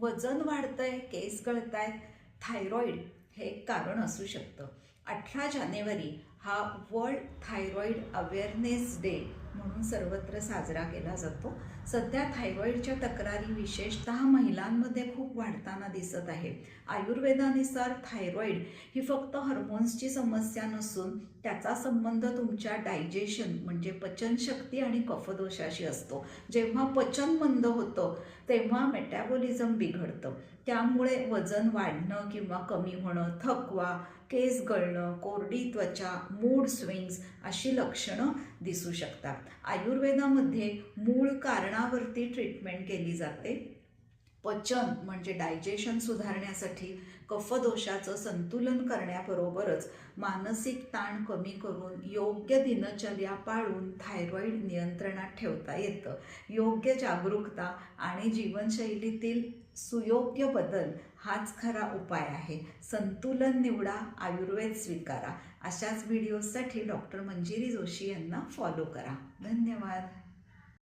वजन वाढतंय, केस गळतायत, थायरॉईड हे एक कारण असू शकतं. 18 जानेवारी हा वर्ल्ड थायरॉईड अवेअरनेस डे म्हणून सर्वत्र साजरा केला जातो. सध्या थायरॉईडच्या तक्रारी विशेषतः महिलांमध्ये खूप वाढताना दिसत आहे. आयुर्वेदानुसार थायरॉईड ही फक्त हार्मोन्सची समस्या नसून त्याचा संबंध तुमच्या डायजेशन म्हणजे पचनशक्ती आणि कफदोषाशी असतो. जेव्हा पचन मंद होतं तेव्हा मेटाबॉलिझम बिघडतं. त्यामुळे वजन वाढणं किंवा कमी होणं, थकवा, केस गळणं, कोरडी त्वचा, मूड स्विंग्स अशी लक्षणं दिसू शकतात. आयुर्वेदामध्ये मूळ कारणावरती ट्रीटमेंट केली जाते. पचन म्हणजे डायजेशन सुधारण्यासाठी कफदोषाचं संतुलन करण्याबरोबरच मानसिक ताण कमी करून योग्य दिनचर्या पाळून थायरॉईड नियंत्रणात ठेवता येतं. योग्य जागरूकता आणि जीवनशैलीतील सुयोग्य बदल हाच खरा उपाय आहे. संतुलन निवडा, आयुर्वेद स्वीकारा. अशाच व्हिडिओसाठी डॉक्टर मंजिरी जोशी यांना फॉलो करा. धन्यवाद.